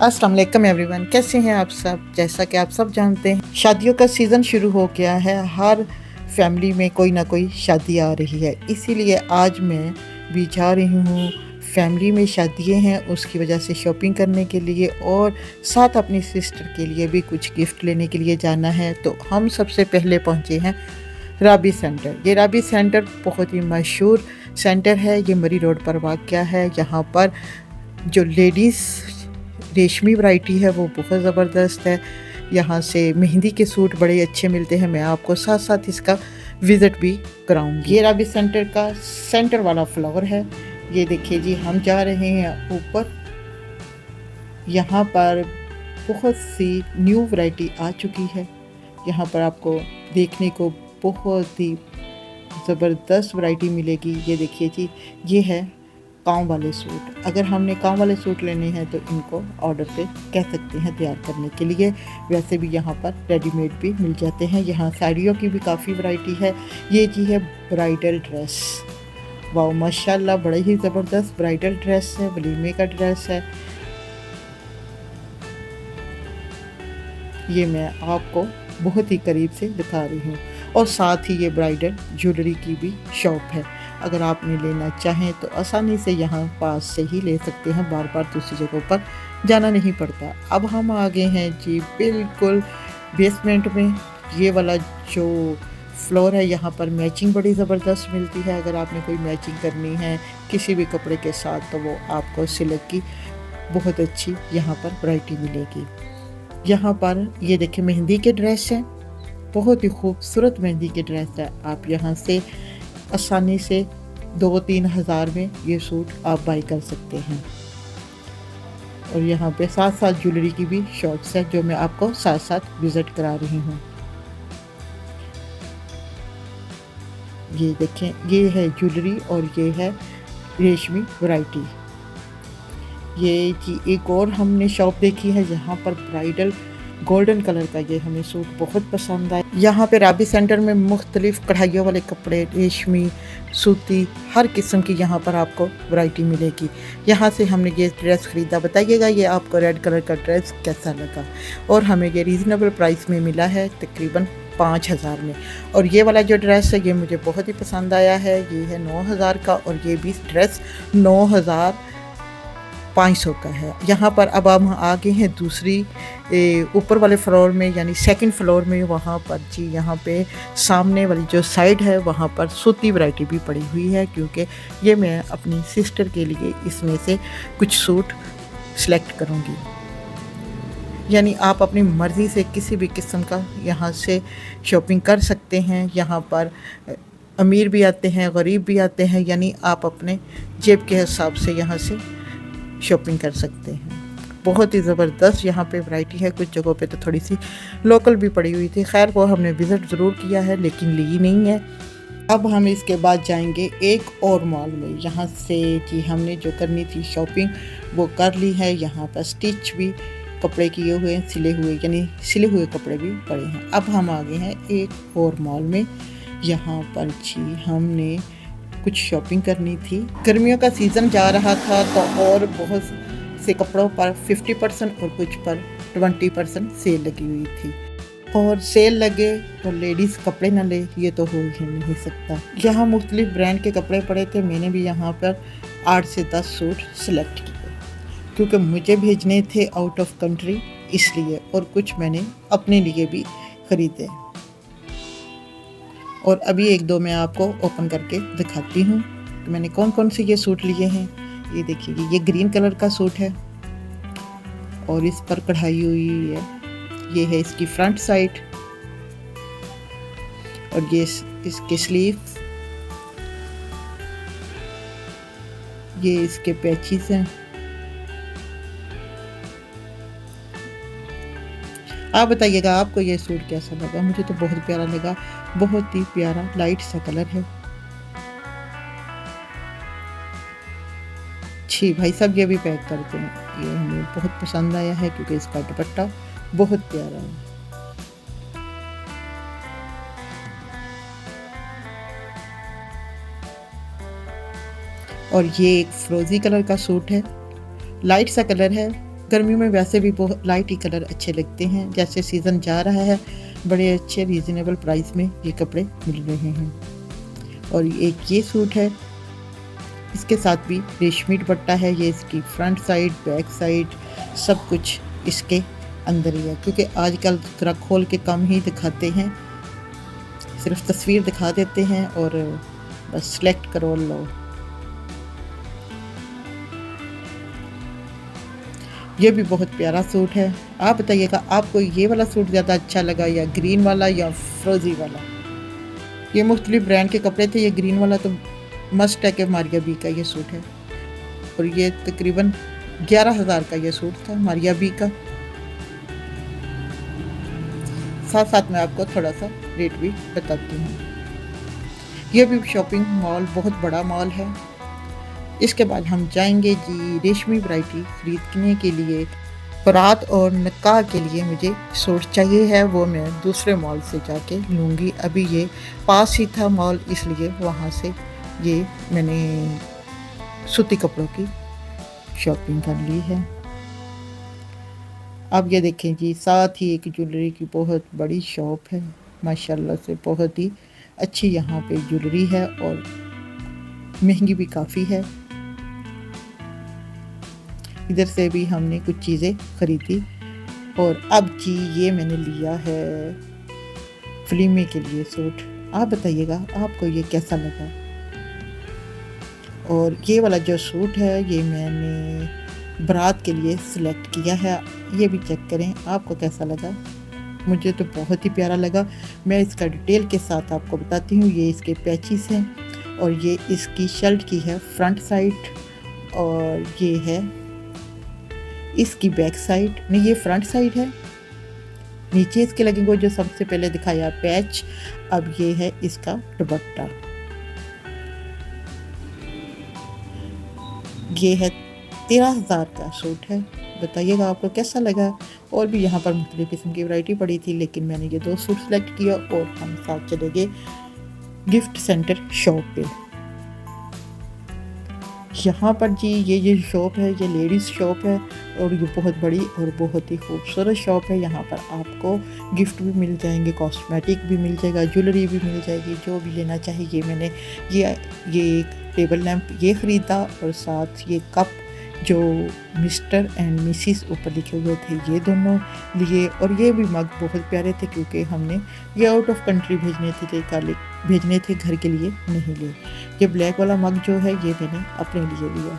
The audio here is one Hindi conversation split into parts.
अस्सलाम वालेकुम एवरीवन, कैसे हैं आप सब। जैसा कि आप सब जानते हैं, शादियों का सीज़न शुरू हो गया है। हर फैमिली में कोई ना कोई शादी आ रही है, इसीलिए आज मैं भी जा रही हूँ। फैमिली में शादियाँ हैं, उसकी वजह से शॉपिंग करने के लिए और साथ अपनी सिस्टर के लिए भी कुछ गिफ्ट लेने के लिए जाना है। तो हम सबसे पहले पहुँचे हैं राबी सेंटर। ये राबी सेंटर बहुत ही मशहूर सेंटर है। ये मरी रोड पर वाक़या है। यहाँ पर जो लेडीज़ रेशमी वैरायटी है वो बहुत ज़बरदस्त है। यहाँ से मेहंदी के सूट बड़े अच्छे मिलते हैं। मैं आपको साथ साथ इसका विज़िट भी कराऊंगी। ये राबी सेंटर का सेंटर वाला फ्लोर है। ये देखिए जी, हम जा रहे हैं ऊपर। यहाँ पर बहुत सी न्यू वैरायटी आ चुकी है। यहाँ पर आपको देखने को बहुत ही ज़बरदस्त वैरायटी मिलेगी। ये देखिए जी, ये है काम वाले सूट। अगर हमने काम वाले सूट लेने हैं तो इनको ऑर्डर पे कह सकते हैं तैयार करने के लिए। वैसे भी यहाँ पर रेडीमेड भी मिल जाते हैं। यहाँ साड़ियों की भी काफ़ी वैरायटी है। ये जी है ब्राइडल ड्रेस। वाह माशाल्लाह, बड़े ही ज़बरदस्त ब्राइडल ड्रेस है, वलीमे का ड्रेस है। ये मैं आपको बहुत ही करीब से दिखा रही हूँ। और साथ ही ये ब्राइडल ज्वेलरी की भी शॉप है। अगर आपने लेना चाहें तो आसानी से यहाँ पास से ही ले सकते हैं, बार बार दूसरी जगहों पर जाना नहीं पड़ता। अब हम आ गए हैं जी बिल्कुल बेसमेंट में। ये वाला जो फ्लोर है, यहाँ पर मैचिंग बड़ी ज़बरदस्त मिलती है। अगर आपने कोई मैचिंग करनी है किसी भी कपड़े के साथ तो वो आपको सिल्क की बहुत अच्छी यहाँ पर वैरायटी मिलेगी। यहाँ पर ये देखिए मेहंदी के ड्रेस हैं, बहुत ही खूबसूरत मेहंदी के ड्रेस है। आप यहाँ से आसानी से 2-3 हज़ार में ये सूट आप बाई कर सकते हैं। और यहाँ पे साथ साथ ज्वेलरी की भी शॉप्स है जो मैं आपको साथ साथ विज़िट करा रही हूँ। ये देखें, ये है ज्वेलरी और ये है रेशमी वैरायटी। ये जी एक और हमने शॉप देखी है जहाँ पर ब्राइडल गोल्डन कलर का ये हमें सूट बहुत पसंद आया। यहाँ पे राबी सेंटर में मुख्तलिफ कढ़ाइयों वाले कपड़े, रेशमी, सूती, हर किस्म की यहाँ पर आपको वैरायटी मिलेगी। यहाँ से हमने ये ड्रेस ख़रीदा। बताइएगा ये आपको रेड कलर का ड्रेस कैसा लगा। और हमें ये रीज़नेबल प्राइस में मिला है, तकरीबन 5,000 में। और ये वाला जो ड्रेस है ये मुझे बहुत ही पसंद आया है। ये है 9,000 का और ये भी ड्रेस 9,500 का है। यहाँ पर अब हम आ गए हैं दूसरी ऊपर वाले फ्लोर में, यानी सेकंड फ्लोर में। वहाँ पर जी यहाँ पे सामने वाली जो साइड है वहाँ पर सूती वैरायटी भी पड़ी हुई है, क्योंकि ये मैं अपनी सिस्टर के लिए इसमें से कुछ सूट सेलेक्ट करूँगी। यानी आप अपनी मर्ज़ी से किसी भी किस्म का यहाँ से शॉपिंग कर सकते हैं। यहाँ पर अमीर भी आते हैं, गरीब भी आते हैं, यानी आप अपने जेब के हिसाब से यहाँ से शॉपिंग कर सकते हैं। बहुत ही ज़बरदस्त यहाँ पे वैरायटी है। कुछ जगहों पे तो थोड़ी सी लोकल भी पड़ी हुई थी, खैर वो हमने विज़िट ज़रूर किया है लेकिन ली नहीं है। अब हम इसके बाद जाएंगे एक और मॉल में। यहाँ से जी हमने जो करनी थी शॉपिंग वो कर ली है। यहाँ पर स्टिच भी कपड़े किए हुए हैं, सिले हुए, यानी सिले हुए कपड़े भी पड़े हैं। अब हम आ गए हैं एक और मॉल में। यहाँ पर जी हमने कुछ शॉपिंग करनी थी। गर्मियों का सीज़न जा रहा था तो और बहुत से कपड़ों पर 50% और कुछ पर 20% सेल लगी हुई थी। और सेल लगे तो लेडीज़ कपड़े ना ले, ये तो हो ही नहीं सकता। यहाँ मुख्तलिफ ब्रांड के कपड़े पड़े थे। मैंने भी यहाँ पर 8 से 10 सूट सेलेक्ट किए क्योंकि मुझे भेजने थे आउट ऑफ कंट्री, इसलिए। और कुछ मैंने अपने लिए भी ख़रीदे। और अभी एक दो मैं आपको ओपन करके दिखाती हूँ कि मैंने कौन कौन से ये सूट लिए हैं। ये देखिए, ये ग्रीन कलर का सूट है और इस पर कढ़ाई हुई है। ये है इसकी फ्रंट साइड और ये इसके स्लीव, ये इसके पैचेस हैं। आप बताइएगा आपको ये सूट कैसा लगा। मुझे तो बहुत प्यारा लगा, बहुत ही प्यारा लाइट सा कलर है। जी भाई साहब, ये भी पैक करते हैं। ये हमें बहुत पसंद आया है क्योंकि इसका दुपट्टा बहुत प्यारा है। और ये एक फ्रोज़ी कलर का सूट है, लाइट सा कलर है, गर्मी में वैसे भी बहुत लाइट ही कलर अच्छे लगते हैं। जैसे सीज़न जा रहा है, बड़े अच्छे रीज़नेबल प्राइस में ये कपड़े मिल रहे हैं। और एक ये सूट है, इसके साथ भी रेशमी दुपट्टा है। ये इसकी फ्रंट साइड, बैक साइड सब कुछ इसके अंदर ही है, क्योंकि आजकल ज़रा खोल के कम ही दिखाते हैं, सिर्फ तस्वीर दिखा देते हैं और बस सेलेक्ट करो लो। ये भी बहुत प्यारा सूट है। आप बताइएगा आपको ये वाला सूट ज़्यादा अच्छा लगा या ग्रीन वाला या फ्रोज़ी वाला। ये मुख्तलिफ ब्रांड के कपड़े थे। ये ग्रीन वाला तो मस्ट है कि मारिया बी का ये सूट है, और ये तकरीबन 11,000 का ये सूट था मारिया बी का। साथ साथ मैं आपको थोड़ा सा रेट भी बताती हूँ। ये भी शॉपिंग मॉल बहुत बड़ा मॉल है। इसके बाद हम जाएंगे जी रेशमी वैरायटी खरीदने के लिए। बारात और निकाह के लिए मुझे सूट चाहिए है, वो मैं दूसरे मॉल से जाके लूँगी। अभी ये पास ही था मॉल, इसलिए वहाँ से ये मैंने सूती कपड़ों की शॉपिंग कर ली है। अब ये देखें जी, साथ ही एक ज्वेलरी की बहुत बड़ी शॉप है। माशाल्लाह से बहुत ही अच्छी यहाँ पे ज्वेलरी है और महंगी भी काफ़ी है। इधर से भी हमने कुछ चीज़ें ख़रीदी। और अब जी ये मैंने लिया है वलीमे के लिए सूट। आप बताइएगा आपको ये कैसा लगा। और ये वाला जो सूट है ये मैंने बारात के लिए सिलेक्ट किया है। ये भी चेक करें आपको कैसा लगा। मुझे तो बहुत ही प्यारा लगा। मैं इसका डिटेल के साथ आपको बताती हूँ। ये इसके पैचेस हैं और ये इसकी शर्ट की है फ्रंट साइड, और ये है इसकी बैक साइड। नहीं, ये फ्रंट साइड है। नीचे इसके लगेंगे जो सबसे पहले दिखाया पैच। अब ये है इसका दुपट्टा। ये है 13,000 का सूट है। बताइएगा आपको कैसा लगा। और भी यहाँ पर मुख्तलिफ किस्म की वैरायटी पड़ी थी, लेकिन मैंने ये 2 सूट सेलेक्ट किया और हम साथ चले गए गिफ्ट सेंटर शॉप पे। यहाँ पर जी ये शॉप है, ये लेडीज़ शॉप है और ये बहुत बड़ी और बहुत ही खूबसूरत शॉप है। यहाँ पर आपको गिफ्ट भी मिल जाएंगे, कॉस्मेटिक भी मिल जाएगा, ज्वेलरी भी मिल जाएगी, जो भी लेना चाहिए। मैंने ये एक टेबल लैंप ये ख़रीदा और साथ ये कप जो मिस्टर एंड मिसिस ऊपर लिखे हुए थे ये दोनों लिए। और ये भी मग बहुत प्यारे थे, क्योंकि हमने ये आउट ऑफ कंट्री भेजने थे, घर के लिए नहीं लिए। ये ब्लैक वाला मग जो है ये मैंने अपने लिए लिया।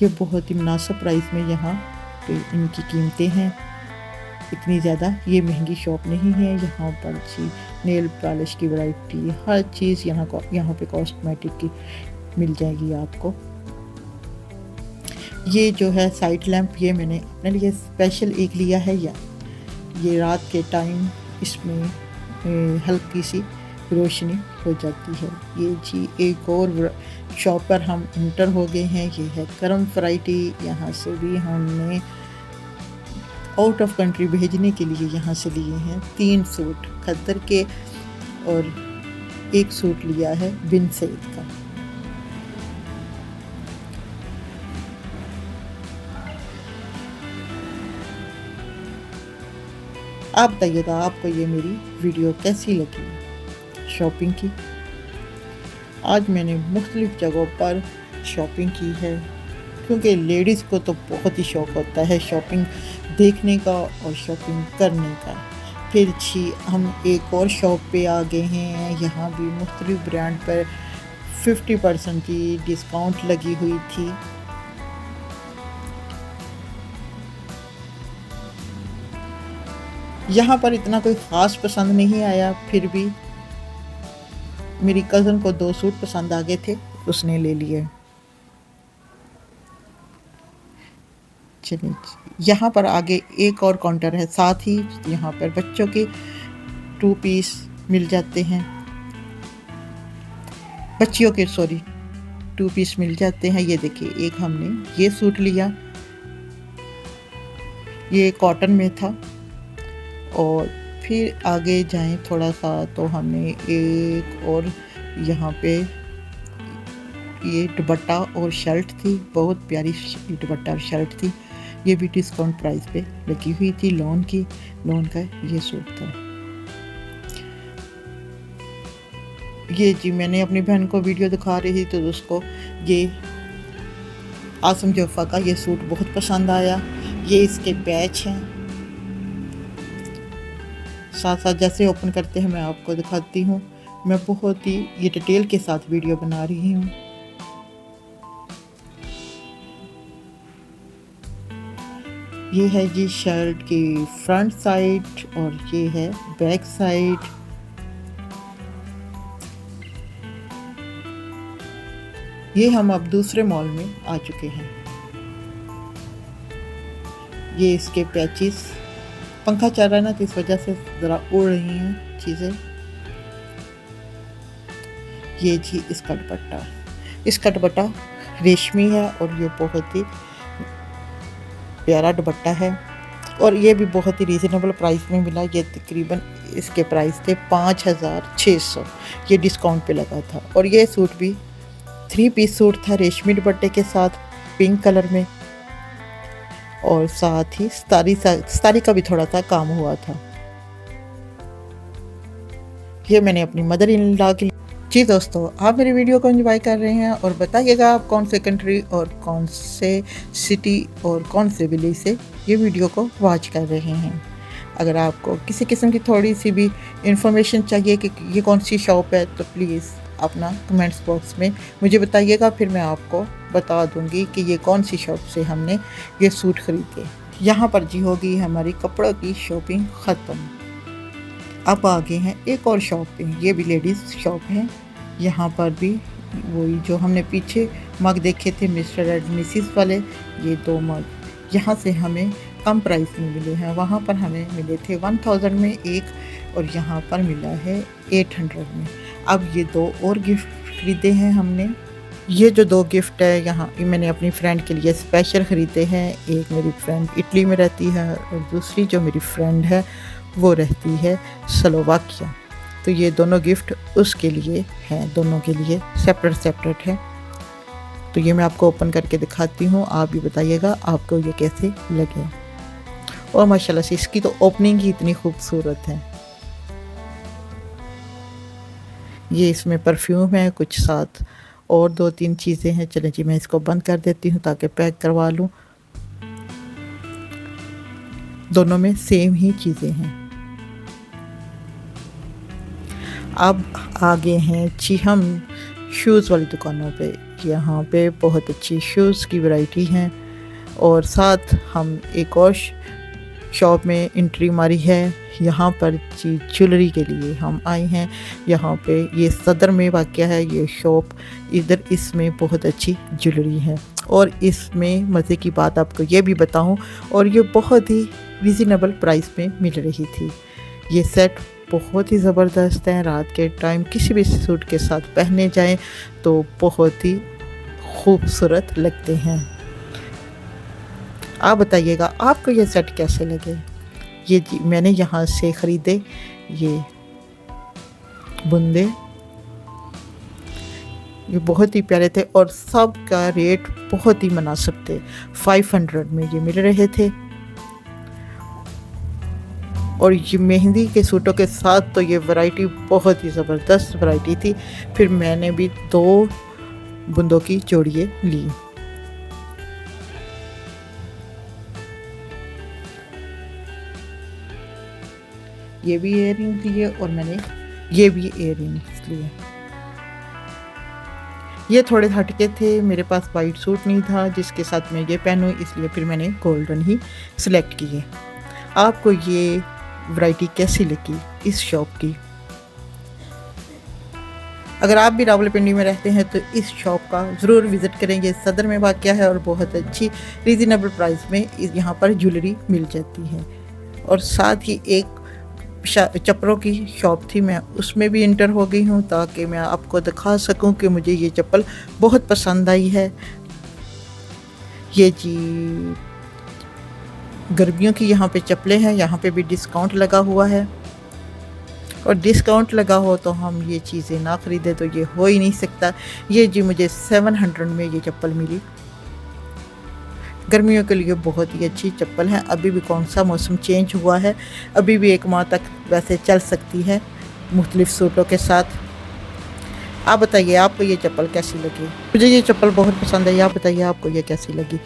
ये बहुत ही मुनासिब प्राइस में यहाँ पे इनकी कीमतें हैं। इतनी ज़्यादा ये महंगी शॉप नहीं है। यहाँ पर जी नेल पॉलिश की वैरायटी, हर चीज़ यहाँ पे कॉस्मेटिक की मिल जाएगी आपको। ये जो है साइड लैंप ये मैंने अपने लिए स्पेशल एक लिया है। ये रात के टाइम इसमें हल्की सी रोशनी हो जाती है। ये जी एक और शॉप पर हम इंटर हो गए हैं। ये है करम वैरायटी। यहाँ से भी हमने आउट ऑफ कंट्री भेजने के लिए यहाँ से लिए हैं 3 सूट खद्दर के और 1 सूट लिया है बिन सईद का। आप बताइएगा आपको ये मेरी वीडियो कैसी लगी शॉपिंग की। आज मैंने मुख्तलिफ जगहों पर शॉपिंग की है, क्योंकि लेडीज़ को तो बहुत ही शौक़ होता है शॉपिंग देखने का और शॉपिंग करने का। फिर जी हम एक और शॉप पे आ गए हैं। यहाँ भी मुख्तलिफ ब्रांड पर 50% की डिस्काउंट लगी हुई थी। यहाँ पर इतना कोई ख़ास पसंद नहीं आया, फिर भी मेरी कज़न को 2 सूट पसंद आ गए थे, उसने ले लिए। चलिए यहाँ पर आगे एक और काउंटर है, साथ ही यहाँ पर बच्चों के 2 पीस मिल जाते हैं। बच्चियों के 2 पीस मिल जाते हैं। ये देखिए एक हमने ये सूट लिया, ये कॉटन में था। और फिर आगे जाएं थोड़ा सा तो हमने एक और यहाँ पे ये दुपट्टा और शर्ट थी, बहुत प्यारी दुपट्टा और शर्ट थी। ये भी डिस्काउंट प्राइस पे लगी हुई थी। लॉन का ये सूट था। ये जी मैंने अपनी बहन को वीडियो दिखा रही थी तो उसको ये आसम जोफा का ये सूट बहुत पसंद आया। ये इसके पैच हैं, साथ साथ जैसे ओपन करते हैं मैं आपको दिखाती हूँ। मैं बहुत ही ये डिटेल के साथ वीडियो बना रही हूँ। ये है जी शर्ट की फ्रंट साइड और ये है बैक साइड। ये हम अब दूसरे मॉल में आ चुके हैं। ये इसके पैचेस, पंखा चल रहा है ना तो इस वजह से ज़रा उड़ रही हैं चीज़ें। ये जी इसका दुपट्टा रेशमी है और ये बहुत ही प्यारा दुपट्टा है और ये भी बहुत ही रीज़नेबल प्राइस में मिला। ये तकरीबन इसके प्राइस थे 5600, ये डिस्काउंट पे लगा था। और ये सूट भी 3 पीस सूट था, रेशमी दुपट्टे के साथ पिंक कलर में और साथ ही स्तारी का भी थोड़ा सा काम हुआ था। ये मैंने अपनी मदर इन लॉ के जी दोस्तों, आप मेरी वीडियो को एंजॉय कर रहे हैं और बताइएगा आप कौन से कंट्री और कौन से सिटी और कौन से विलेज से ये वीडियो को वॉच कर रहे हैं। अगर आपको किसी किस्म की थोड़ी सी भी इंफॉर्मेशन चाहिए कि ये कौन सी शॉप है तो प्लीज़ अपना कमेंट्स बॉक्स में मुझे बताइएगा, फिर मैं आपको बता दूंगी कि ये कौन सी शॉप से हमने ये सूट ख़रीदे। यहाँ पर जी होगी हमारी कपड़ों की शॉपिंग ख़त्म। अब आगे हैं एक और शॉप पे, ये भी लेडीज़ शॉप है। यहाँ पर भी वही जो हमने पीछे मग देखे थे मिस्टर एंड मिसिस वाले, ये 2 मग यहाँ से हमें कम प्राइस में मिले हैं। वहाँ पर हमें मिले थे 1000 में एक और यहाँ पर मिला है 800 में। अब ये 2 और गिफ्ट खरीदे हैं हमने। ये जो 2 गिफ्ट है यहाँ मैंने अपनी फ्रेंड के लिए स्पेशल ख़रीदे हैं। एक मेरी फ्रेंड इटली में रहती है और दूसरी जो मेरी फ्रेंड है वो रहती है स्लोवाकिया। तो ये दोनों गिफ्ट उसके लिए हैं, दोनों के लिए सेपरेट है। तो ये मैं आपको ओपन करके दिखाती हूँ, आप भी बताइएगा आपको ये कैसे लगे। और माशाल्लाह से इसकी तो ओपनिंग ही इतनी खूबसूरत है। ये इसमें परफ्यूम है, कुछ साथ और 2-3 चीज़ें हैं। चलें जी मैं इसको बंद कर देती हूँ ताकि पैक करवा लूँ। दोनों में सेम ही चीज़ें हैं। अब आगे हैं जी हम शूज़ वाली दुकानों पे। यहाँ पे बहुत अच्छी शूज़ की वैरायटी हैं और साथ हम एक और शॉप में एंट्री मारी है। यहाँ पर जी ज्वेलरी के लिए हम आए हैं। यहाँ पे ये सदर में वाक़या है ये शॉप। इधर इसमें बहुत अच्छी ज्वेलरी है और इसमें मज़े की बात आपको ये भी बताऊँ, और ये बहुत ही रीज़नेबल प्राइस में मिल रही थी। ये सेट बहुत ही ज़बरदस्त है, रात के टाइम किसी भी सूट के साथ पहने जाएं तो बहुत ही खूबसूरत लगते हैं। आप बताइएगा आपको ये सेट कैसे लगे। ये जी मैंने यहाँ से ख़रीदे ये बुंदे, ये बहुत ही प्यारे थे और सब का रेट बहुत ही मुनासिब थे। 500 में ये मिल रहे थे। और ये मेहंदी के सूटों के साथ तो ये वैरायटी बहुत ही ज़बरदस्त वैरायटी थी। फिर मैंने भी 2 बुंदों की जोड़ियाँ ली। ये भी इयररिंग्स लिए और मैंने ये भी इयररिंग्स लिए। ये थोड़े हटके थे, मेरे पास वाइट सूट नहीं था जिसके साथ मैं ये पहनूं, इसलिए फिर मैंने गोल्डन ही सिलेक्ट किए। आपको ये वैरायटी कैसी लगी इस शॉप की? अगर आप भी रावलपिंडी में रहते हैं तो इस शॉप का ज़रूर विज़िट करेंगे। सदर में वाक़या है और बहुत अच्छी रीज़नेबल प्राइस में यहाँ पर ज्वेलरी मिल जाती है। और साथ ही एक चप्पलों की शॉप थी, मैं उसमें भी इंटर हो गई हूँ ताकि मैं आपको दिखा सकूँ कि मुझे ये चप्पल बहुत पसंद आई है। ये जी गर्मियों की यहाँ पे चप्पलें हैं, यहाँ पे भी डिस्काउंट लगा हुआ है। और डिस्काउंट लगा हो तो हम ये चीज़ें ना ख़रीदें तो ये हो ही नहीं सकता। ये जी मुझे 700 में ये चप्पल मिली। गर्मियों के लिए बहुत ही अच्छी चप्पल है। अभी भी कौन सा मौसम चेंज हुआ है, अभी भी 1 माह तक वैसे चल सकती है मुख्तलिफ़ सूटों के साथ। आप बताइए आपको ये चप्पल कैसी लगी? मुझे ये चप्पल बहुत पसंद है। आप बताइए आपको ये कैसी लगी?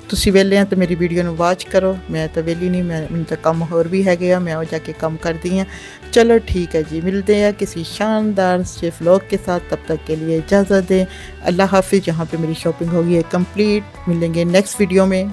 ਤੁਸੀਂ ਵੇਲੇ हैं तो मेरी वीडियो ਨੂੰ वाच करो। मैं तो वेली नहीं, मैं तो काम होर भी है गया, मैं जाके काम करती हैं। चलो ठीक है जी, मिलते हैं किसी शानदार से व्लॉग के साथ। तब तक के लिए इजाज़त दें। अल्लाह हाफिज़। यहाँ पे मेरी शॉपिंग होगी है कंप्लीट। मिलेंगे नेक्स्ट वीडियो में।